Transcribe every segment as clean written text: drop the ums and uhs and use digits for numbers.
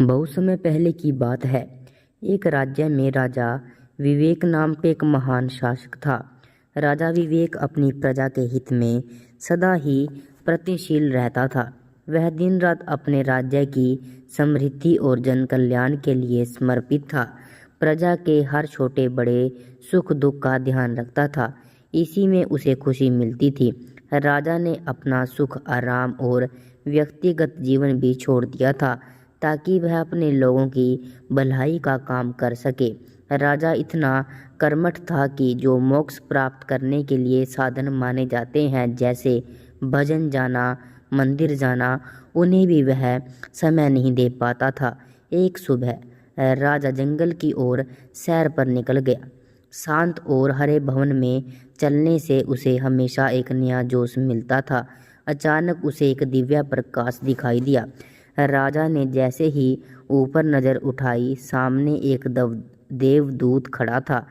बहुत समय पहले की बात है। एक राज्य में राजा विवेक नाम के एक महान शासक था। राजा विवेक अपनी प्रजा के हित में सदा ही प्रयत्नशील रहता था। वह दिन रात अपने राज्य की समृद्धि और जन कल्याण के लिए समर्पित था। प्रजा के हर छोटे बड़े सुख दुख का ध्यान रखता था। इसी में उसे खुशी मिलती थी। राजा ने अपना सुख आराम और व्यक्तिगत जीवन भी छोड़ दिया था ताकि वह अपने लोगों की भलाई का काम कर सके। राजा इतना कर्मठ था कि जो मोक्ष प्राप्त करने के लिए साधन माने जाते हैं, जैसे भजन जाना, मंदिर जाना, उन्हें भी वह समय नहीं दे पाता था। एक सुबह राजा जंगल की ओर सैर पर निकल गया। शांत और हरे भवन में चलने से उसे हमेशा एक नया जोश मिलता था। अचानक उसे एक दिव्य प्रकाश दिखाई दिया। राजा ने जैसे ही ऊपर नज़र उठाई, सामने एक देवदूत खड़ा था,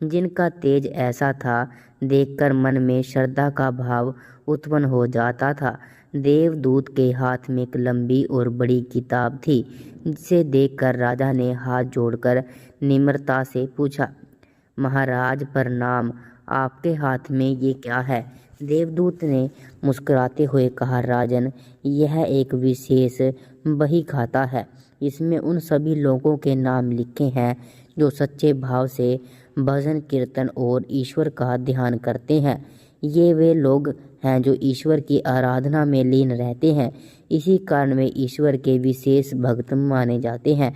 जिनका तेज ऐसा था देखकर मन में श्रद्धा का भाव उत्पन्न हो जाता था। देवदूत के हाथ में एक लंबी और बड़ी किताब थी, जिसे देखकर राजा ने हाथ जोड़कर निम्रता से पूछा, महाराज प्रणाम, आपके हाथ में ये क्या है? देवदूत ने मुस्कुराते हुए कहा, राजन, यह एक विशेष बही खाता है। इसमें उन सभी लोगों के नाम लिखे हैं जो सच्चे भाव से भजन कीर्तन और ईश्वर का ध्यान करते हैं। ये वे लोग हैं जो ईश्वर की आराधना में लीन रहते हैं। इसी कारण वे ईश्वर के विशेष भक्त माने जाते हैं।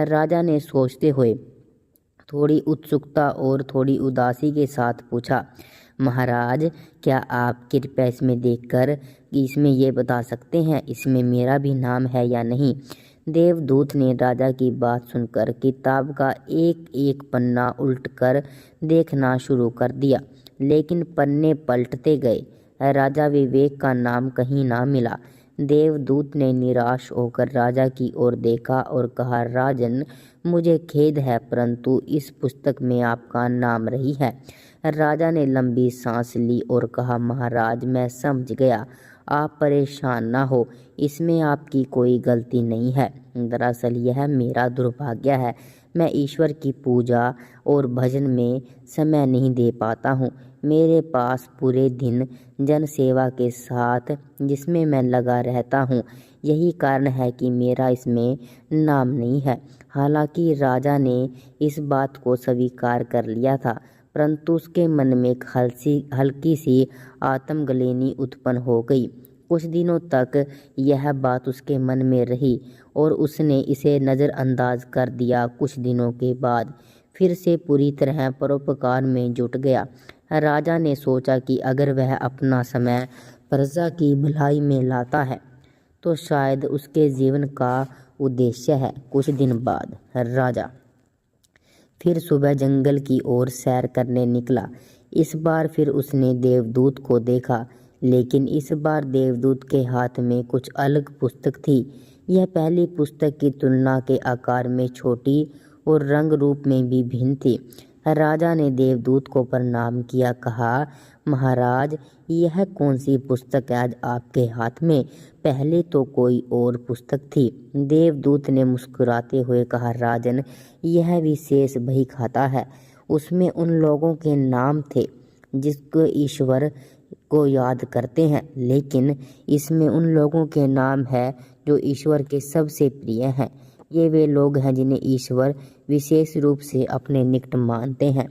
राजा ने सोचते हुए थोड़ी उत्सुकता और थोड़ी उदासी के साथ पूछा, महाराज, क्या आप कृपया इसमें देखकर कि इसमें ये बता सकते हैं इसमें मेरा भी नाम है या नहीं? देवदूत ने राजा की बात सुनकर किताब का एक एक पन्ना उल्टकर देखना शुरू कर दिया, लेकिन पन्ने पलटते गए। राजा विवेक का नाम कहीं ना मिला। देवदूत ने निराश होकर राजा की ओर देखा और कहा, राजन, मुझे खेद है, परंतु इस पुस्तक में आपका नाम नहीं है। राजा ने लंबी सांस ली और कहा, महाराज, मैं समझ गया, आप परेशान ना हो, इसमें आपकी कोई गलती नहीं है। दरअसल यह मेरा दुर्भाग्य है। मैं ईश्वर की पूजा और भजन में समय नहीं दे पाता हूँ। मेरे पास पूरे दिन जन सेवा के साथ जिसमें मैं लगा रहता हूँ, यही कारण है कि मेरा इसमें नाम नहीं है। हालांकि राजा ने इस बात को स्वीकार कर लिया था, परंतु उसके मन में एक हल्की सी आत्मग्लानि उत्पन्न हो गई। कुछ दिनों तक यह बात उसके मन में रही और उसने इसे नज़रअंदाज कर दिया। कुछ दिनों के बाद फिर से पूरी तरह परोपकार में जुट गया। राजा ने सोचा कि अगर वह अपना समय प्रजा की भलाई में लाता है तो शायद उसके जीवन का उद्देश्य है। कुछ दिन बाद राजा फिर सुबह जंगल की ओर सैर करने निकला। इस बार फिर उसने देवदूत को देखा, लेकिन इस बार देवदूत के हाथ में कुछ अलग पुस्तक थी। यह पहली पुस्तक की तुलना के आकार में छोटी और रंग रूप में भी भिन्न थी। राजा ने देवदूत को प्रणाम किया, कहा, महाराज, यह कौन सी पुस्तक है आज आपके हाथ में? पहले तो कोई और पुस्तक थी। देवदूत ने मुस्कुराते हुए कहा, राजन, यह विशेष बही खाता है। उसमें उन लोगों के नाम थे जिसको ईश्वर को याद करते हैं, लेकिन इसमें उन लोगों के नाम है जो ईश्वर के सबसे प्रिय हैं। ये वे लोग हैं जिन्हें ईश्वर विशेष रूप से अपने निकट मानते हैं।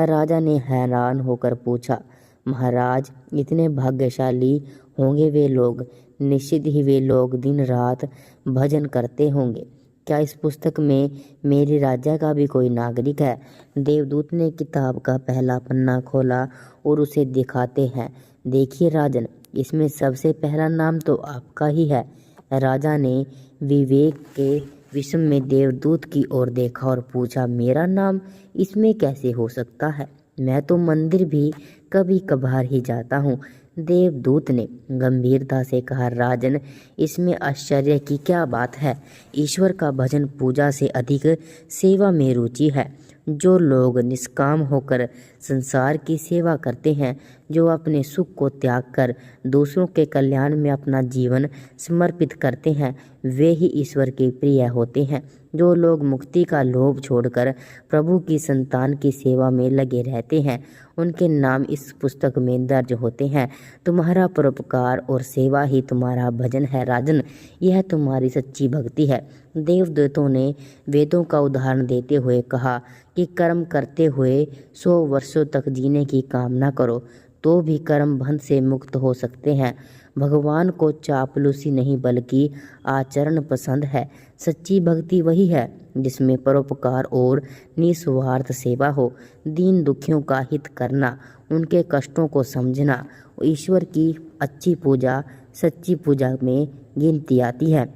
राजा ने हैरान होकर पूछा, महाराज, इतने भाग्यशाली होंगे वे लोग? निश्चित ही वे लोग दिन रात भजन करते होंगे। क्या इस पुस्तक में मेरे राज्य का भी कोई नागरिक है? देवदूत ने किताब का पहला पन्ना खोला और उसे दिखाते हैं, देखिए राजन, इसमें सबसे पहला नाम तो आपका ही है। राजा ने विवेक के विषम में देवदूत की ओर देखा और पूछा, मेरा नाम इसमें कैसे हो सकता है? मैं तो मंदिर भी कभी कभार ही जाता हूँ। देवदूत ने गंभीरता से कहा, राजन, इसमें आश्चर्य की क्या बात है? ईश्वर का भजन पूजा से अधिक सेवा में रुचि है। जो लोग निष्काम होकर संसार की सेवा करते हैं, जो अपने सुख को त्याग कर दूसरों के कल्याण में अपना जीवन समर्पित करते हैं, वे ही ईश्वर के प्रिय होते हैं। जो लोग मुक्ति का लोभ छोड़कर प्रभु की संतान की सेवा में लगे रहते हैं, उनके नाम इस पुस्तक में दर्ज होते हैं। तुम्हारा परोपकार और सेवा ही तुम्हारा भजन है राजन, यह तुम्हारी सच्ची भक्ति है। देवदूतों ने वेदों का उदाहरण देते हुए कहा कि कर्म करते हुए 100 वर्षों तक जीने की कामना करो तो भी कर्म बंध से मुक्त हो सकते हैं। भगवान को चापलूसी नहीं बल्कि आचरण पसंद है। सच्ची भक्ति वही है जिसमें परोपकार और निस्वार्थ सेवा हो। दीन दुखियों का हित करना, उनके कष्टों को समझना, ईश्वर की अच्छी पूजा सच्ची पूजा में गिनती आती है।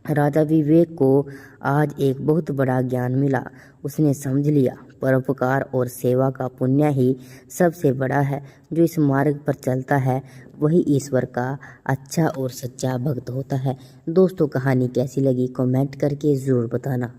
राजा विवेक को आज एक बहुत बड़ा ज्ञान मिला। उसने समझ लिया परोपकार और सेवा का पुण्य ही सबसे बड़ा है। जो इस मार्ग पर चलता है वही ईश्वर का अच्छा और सच्चा भक्त होता है। दोस्तों, कहानी कैसी लगी कमेंट करके ज़रूर बताना।